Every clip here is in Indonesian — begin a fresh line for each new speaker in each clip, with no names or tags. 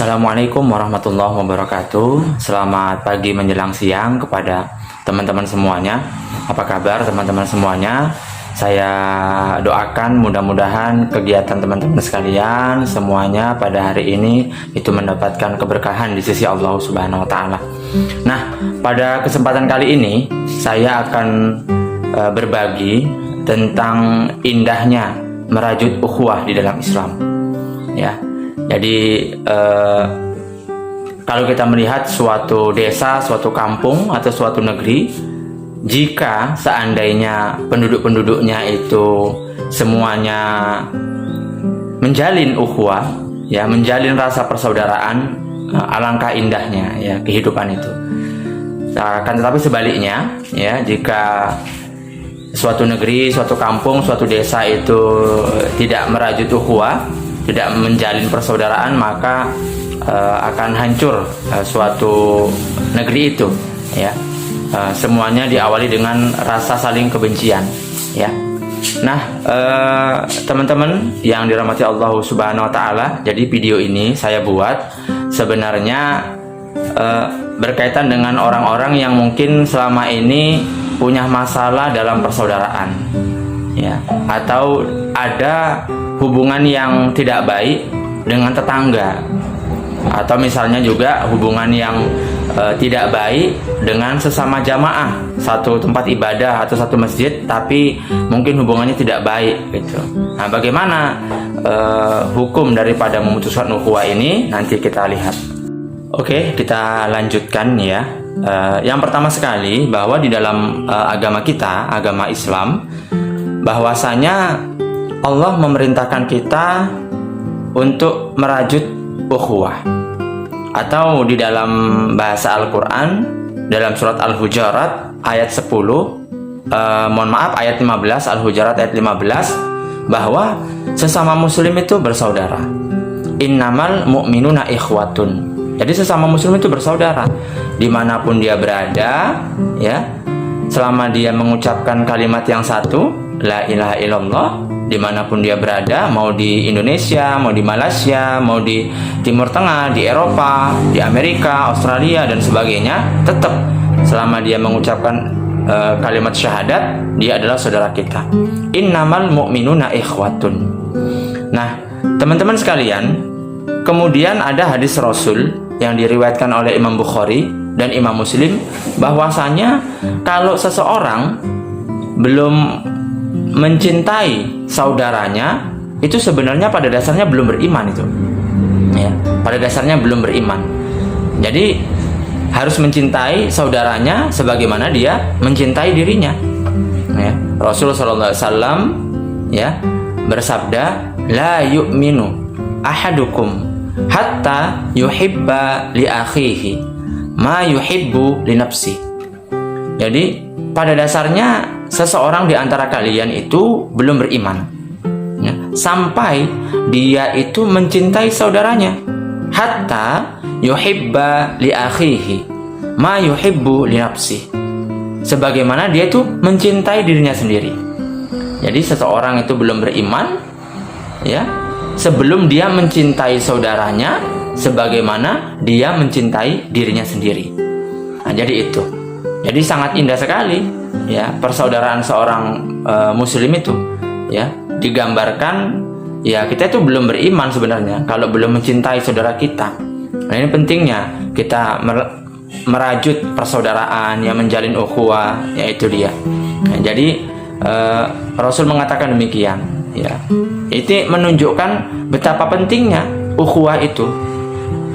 Assalamualaikum warahmatullahi wabarakatuh. Selamat pagi menjelang siang kepada teman-teman semuanya. Apa kabar teman-teman semuanya? Saya doakan mudah-mudahan kegiatan teman-teman sekalian semuanya pada hari ini itu mendapatkan keberkahan di sisi Allah Subhanahu wa taala. Nah, pada kesempatan kali ini saya akan berbagi tentang indahnya merajut ukhuwah di dalam Islam. Ya. Jadi kalau kita melihat suatu desa, suatu kampung atau suatu negeri, jika seandainya penduduk-penduduknya itu semuanya menjalin ukhuwah, ya, menjalin rasa persaudaraan, alangkah indahnya ya kehidupan itu. Akan tetapi sebaliknya, ya, jika suatu negeri, suatu kampung, suatu desa itu tidak merajut ukhuwah, tidak menjalin persaudaraan, maka akan hancur suatu negeri itu, ya. Semuanya diawali dengan rasa saling kebencian, ya. Nah, teman-teman yang dirahmati Allah Subhanahu wa taala, jadi video ini saya buat sebenarnya berkaitan dengan orang-orang yang mungkin selama ini punya masalah dalam persaudaraan, ya, atau ada hubungan yang tidak baik dengan tetangga, atau misalnya juga hubungan yang tidak baik dengan sesama jamaah satu tempat ibadah atau satu masjid, tapi mungkin hubungannya tidak baik gitu. Nah, bagaimana hukum daripada memutuskan ukhuwah ini, nanti kita lihat. Oke, kita lanjutkan ya. Yang pertama sekali, bahwa di dalam agama kita, agama Islam, bahwasanya Allah memerintahkan kita untuk merajut ukhuwah, atau di dalam bahasa Al-Quran dalam surat Al-Hujurat ayat 10, ayat 15, Al-Hujurat ayat 15, bahwa sesama muslim itu bersaudara. Innamal mu'minuna ikhwatun. Jadi sesama muslim itu bersaudara dimanapun dia berada, ya, selama dia mengucapkan kalimat yang satu, la ilaha illallah, dimanapun dia berada, mau di Indonesia, mau di Malaysia, mau di Timur Tengah, di Eropa, di Amerika, Australia, dan sebagainya, tetap selama dia mengucapkan kalimat syahadat, dia adalah saudara kita. Innamal mu'minuna ikhwatun. Nah, teman-teman sekalian, kemudian ada hadis Rasul yang diriwayatkan oleh Imam Bukhari dan Imam Muslim, bahwasanya kalau seseorang belum mencintai saudaranya, itu sebenarnya pada dasarnya belum beriman itu, ya, pada dasarnya belum beriman. Jadi harus mencintai saudaranya sebagaimana dia mencintai dirinya, ya. Rasulullah SAW, ya, bersabda, la yu'minu ahadukum hatta yuhibba li akhihi ma yuhibbu li nafsi. Jadi pada dasarnya seseorang di antara kalian itu belum beriman, ya, sampai dia itu mencintai saudaranya, hatta yuhibba li akhihi ma yuhibbu li nafsi, sebagaimana dia itu mencintai dirinya sendiri. Jadi seseorang itu belum beriman, ya, sebelum dia mencintai saudaranya sebagaimana dia mencintai dirinya sendiri. Nah, jadi itu. Jadi sangat indah sekali, ya, persaudaraan seorang muslim itu, ya, digambarkan, ya, kita itu belum beriman sebenarnya kalau belum mencintai saudara kita. Nah, ini pentingnya kita merajut persaudaraan, yang menjalin ukhuwah, yaitu dia. Nah, jadi Rasul mengatakan demikian, ya. Itu menunjukkan betapa pentingnya ukhuwah itu.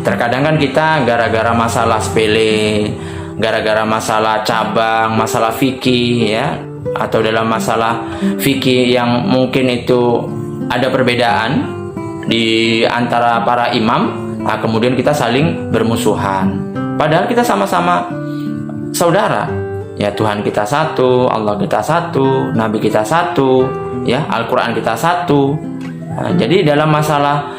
Terkadang kan kita gara-gara masalah sepele, gara-gara masalah cabang, masalah fikih, ya, atau dalam masalah fikih yang mungkin itu ada perbedaan di antara para imam, nah, kemudian kita saling bermusuhan. Padahal kita sama-sama saudara, ya, Tuhan kita satu, Allah kita satu, Nabi kita satu, ya, Al-Quran kita satu. Nah, jadi dalam masalah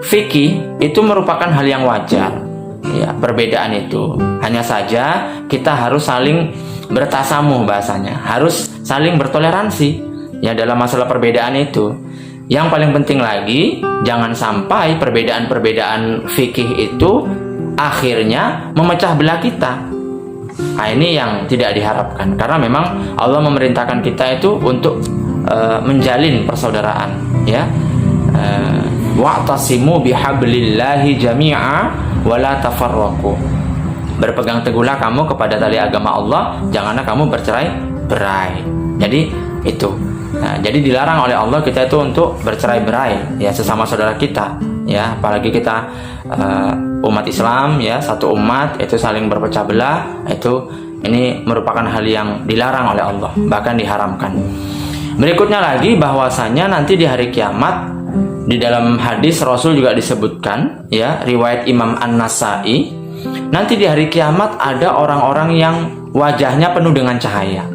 fikih itu merupakan hal yang wajar, ya, perbedaan itu. Hanya saja kita harus saling bertasamuh, bahasanya harus saling bertoleransi, ya, dalam masalah perbedaan itu. Yang paling penting lagi, jangan sampai perbedaan-perbedaan fikih itu akhirnya memecah belah kita. Nah, ini yang tidak diharapkan, karena memang Allah memerintahkan kita itu untuk menjalin persaudaraan, ya. Wa'tasimu bihablillahi jami'a wa la tafarraqu. Berpegang teguhlah kamu kepada tali agama Allah, janganlah kamu bercerai-berai. Jadi itu. Nah, jadi dilarang oleh Allah kita itu untuk bercerai-berai, ya, sesama saudara kita, ya, apalagi kita umat Islam, ya, satu umat itu saling berpecah belah, itu ini merupakan hal yang dilarang oleh Allah, bahkan diharamkan. Berikutnya lagi, bahwasanya nanti di hari kiamat, di dalam hadis Rasul juga disebutkan, ya, riwayat Imam An-Nasai, nanti di hari kiamat ada orang-orang yang wajahnya penuh dengan cahaya,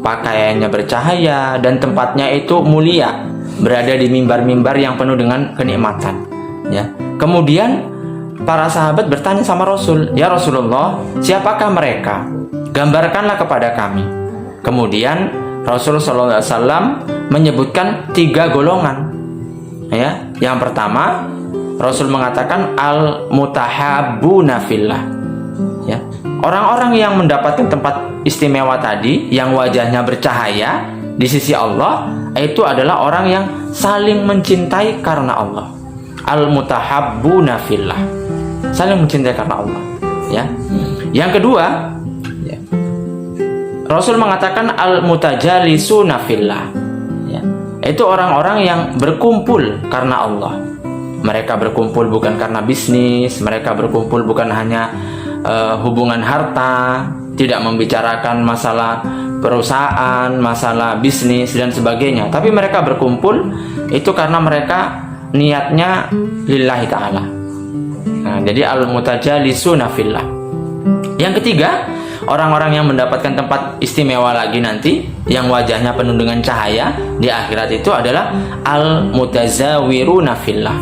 pakaiannya bercahaya, dan tempatnya itu mulia, berada di mimbar-mimbar yang penuh dengan kenikmatan, ya. Kemudian para sahabat bertanya sama Rasul, "Ya Rasulullah, siapakah mereka? Gambarkanlah kepada kami." Kemudian Rasul SAW menyebutkan 3 golongan, ya. Yang pertama, Rasul mengatakan al-mutahabbuna fillah, ya. Orang-orang yang mendapatkan tempat istimewa tadi, yang wajahnya bercahaya di sisi Allah, itu adalah orang yang saling mencintai karena Allah. Al-mutahabbuna fillah, saling mencintai karena Allah, ya. Yang kedua, ya, Rasul mengatakan al-mutajalisuna fillah, ya. Itu orang-orang yang berkumpul karena Allah. Mereka berkumpul bukan karena bisnis, mereka berkumpul bukan hanya hubungan harta, tidak membicarakan masalah perusahaan, masalah bisnis dan sebagainya, tapi mereka berkumpul itu karena mereka niatnya lillahi ta'ala. Nah, jadi al-mutajalisuna fillah. Yang ketiga, orang-orang yang mendapatkan tempat istimewa lagi nanti, yang wajahnya penuh dengan cahaya di akhirat, itu adalah al-mutazawiruna fillah,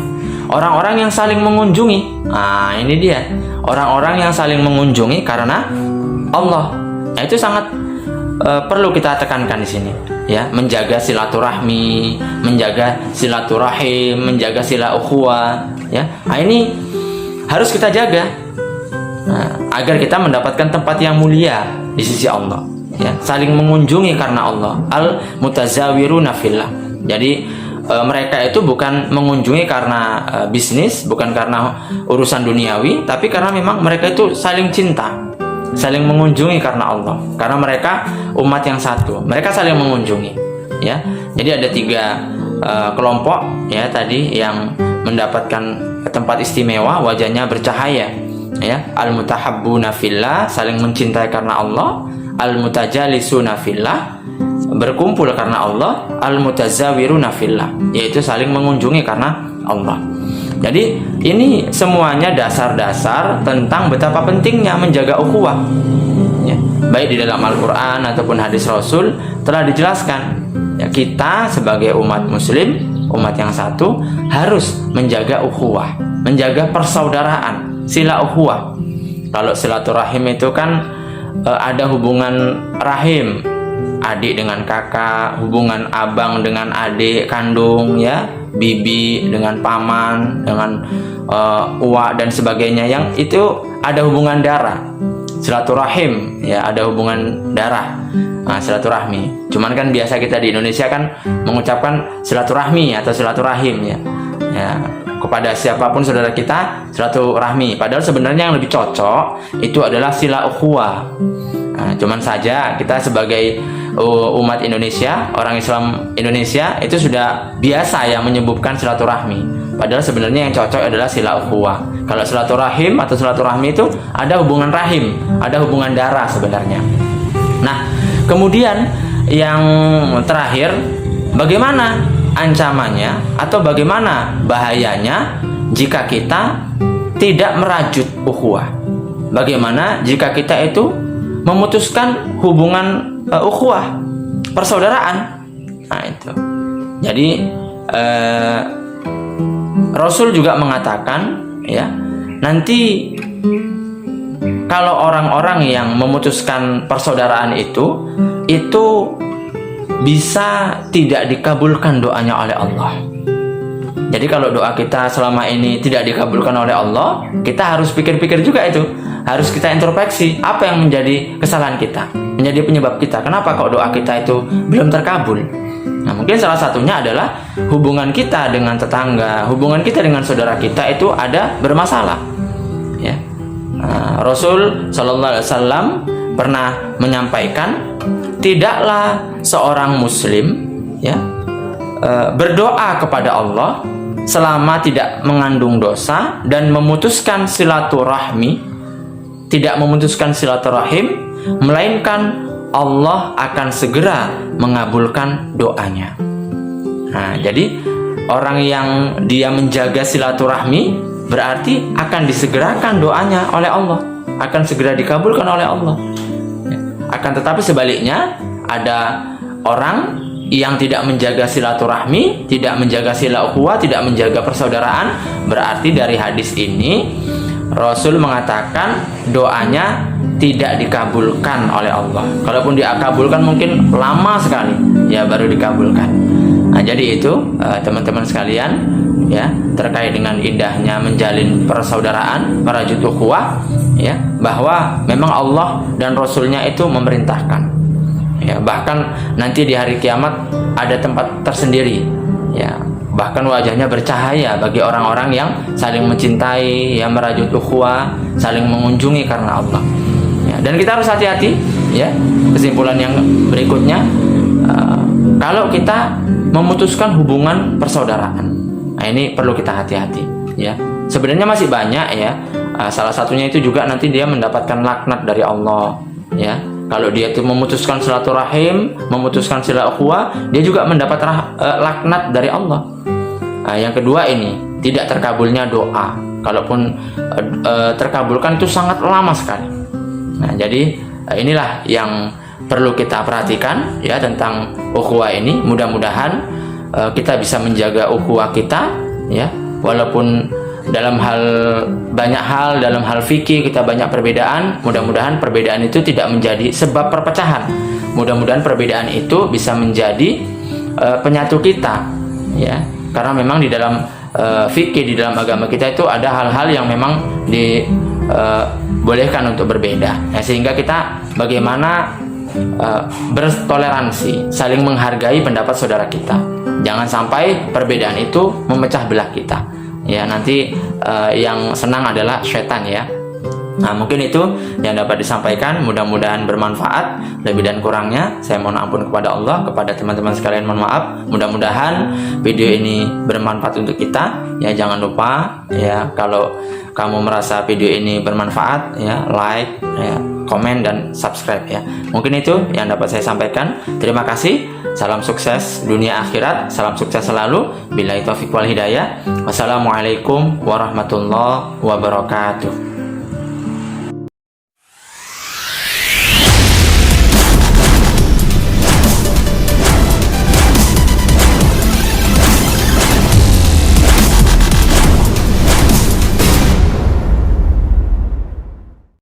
orang-orang yang saling mengunjungi. Nah, ini dia, orang-orang yang saling mengunjungi karena Allah. Nah, itu sangat perlu kita tekankan di sini, ya, menjaga silaturahmi, menjaga silaturahim, menjaga sila ukhuwah, ya. Nah, ini harus kita jaga, agar kita mendapatkan tempat yang mulia di sisi Allah, ya. Saling mengunjungi karena Allah, al-mutazawiruna fillah. Jadi mereka itu bukan mengunjungi karena bisnis, bukan karena urusan duniawi, tapi karena memang mereka itu saling cinta, saling mengunjungi karena Allah, karena mereka umat yang satu, mereka saling mengunjungi, ya. Jadi ada 3 kelompok, ya, tadi yang mendapatkan tempat istimewa, wajahnya bercahaya, ya. Al-mutahabbuna fillah, saling mencintai karena Allah. Al-mutajalisuna fillah, berkumpul karena Allah. Al-mutazawiruna fillah, yaitu saling mengunjungi karena Allah. Jadi ini semuanya dasar-dasar tentang betapa pentingnya menjaga ukhuwah, ya. Baik di dalam Al-Quran ataupun hadis Rasul telah dijelaskan, ya, kita sebagai umat muslim, umat yang satu, harus menjaga ukhuwah, menjaga persaudaraan, sila ukhuwah. Kalau silaturahim itu kan ada hubungan rahim, adik dengan kakak, hubungan abang dengan adik kandung, ya, bibi dengan paman, dengan uwa dan sebagainya, yang itu ada hubungan darah. Silaturahim, ya, ada hubungan darah. Nah, silaturahmi. Cuman kan biasa kita di Indonesia kan mengucapkan silaturahmi atau silaturahim, ya. Ya, kepada siapapun saudara kita silaturahmi. Padahal sebenarnya yang lebih cocok itu adalah sila ukhuwah. Nah, cuman saja kita sebagai umat Indonesia, orang Islam Indonesia, itu sudah biasa ya menyebutkan silaturahmi. Padahal sebenarnya yang cocok adalah sila ukhuwah. Kalau silaturahim atau silaturahmi itu ada hubungan rahim, ada hubungan darah sebenarnya. Nah, kemudian yang terakhir, bagaimana ancamannya atau bagaimana bahayanya jika kita tidak merajut ukhuwah? Bagaimana jika kita itu memutuskan hubungan ukhuwah, persaudaraan? Nah, itu. Jadi Rasul juga mengatakan, ya, nanti kalau orang-orang yang memutuskan persaudaraan itu bisa tidak dikabulkan doanya oleh Allah. Jadi kalau doa kita selama ini tidak dikabulkan oleh Allah, kita harus pikir-pikir juga itu. Harus kita introspeksi, apa yang menjadi kesalahan kita, menjadi penyebab kita. Kenapa kok doa kita itu belum terkabul? Nah, mungkin salah satunya adalah hubungan kita dengan tetangga, hubungan kita dengan saudara kita itu ada bermasalah. Ya. Rasul Shallallahu Alaihi Wasallam pernah menyampaikan, tidaklah seorang Muslim ya berdoa kepada Allah selama tidak mengandung dosa dan memutuskan silaturahmi, tidak memutuskan silaturahim, melainkan Allah akan segera mengabulkan doanya. Nah, jadi orang yang dia menjaga silaturahmi berarti akan disegerakan doanya oleh Allah, akan segera dikabulkan oleh Allah. Akan tetapi sebaliknya, ada orang yang tidak menjaga silaturahmi, tidak menjaga sila ukhuwah, tidak menjaga persaudaraan. Berarti dari hadis ini Rasul mengatakan doanya tidak dikabulkan oleh Allah. Kalaupun dikabulkan mungkin lama sekali ya baru dikabulkan. Nah, jadi itu teman-teman sekalian ya, terkait dengan indahnya menjalin persaudaraan, merajut ukhuwah ya, bahwa memang Allah dan Rasulnya itu memerintahkan. Ya, bahkan nanti di hari kiamat ada tempat tersendiri ya, bahkan wajahnya bercahaya bagi orang-orang yang saling mencintai, yang merajut ukhuwah, saling mengunjungi karena Allah ya. Dan kita harus hati-hati ya. Kesimpulan yang berikutnya, kalau kita memutuskan hubungan persaudaraan, nah ini perlu kita hati-hati ya. Sebenarnya masih banyak ya, salah satunya itu juga nanti dia mendapatkan laknat dari Allah ya. Kalau dia itu memutuskan silaturahim, memutuskan sila ukhuwah, dia juga mendapat laknat dari Allah. Yang kedua ini, tidak terkabulnya doa. Kalaupun terkabulkan itu sangat lama sekali. Nah, jadi inilah yang perlu kita perhatikan ya tentang ukhuwah ini. Mudah-mudahan kita bisa menjaga ukhuwah kita ya, walaupun dalam banyak hal dalam hal fikih kita banyak perbedaan. Mudah-mudahan perbedaan itu tidak menjadi sebab perpecahan. Mudah-mudahan perbedaan itu bisa menjadi penyatu kita ya, karena memang di dalam fikih, di dalam agama kita itu ada hal-hal yang memang dibolehkan untuk berbeda ya, sehingga kita bagaimana bertoleransi, saling menghargai pendapat saudara kita. Jangan sampai perbedaan itu memecah belah kita ya, nanti yang senang adalah setan ya. Nah, mungkin itu yang dapat disampaikan, mudah-mudahan bermanfaat. Lebih dan kurangnya saya mohon ampun kepada Allah, kepada teman-teman sekalian mohon maaf. Mudah-mudahan video ini bermanfaat untuk kita ya. Jangan lupa ya, kalau kamu merasa video ini bermanfaat ya, like ya, komen dan subscribe ya. Mungkin itu yang dapat saya sampaikan. Terima kasih. Salam sukses dunia akhirat. Salam sukses selalu. Billahi taufiq wal hidayah. Wassalamualaikum warahmatullahi wabarakatuh.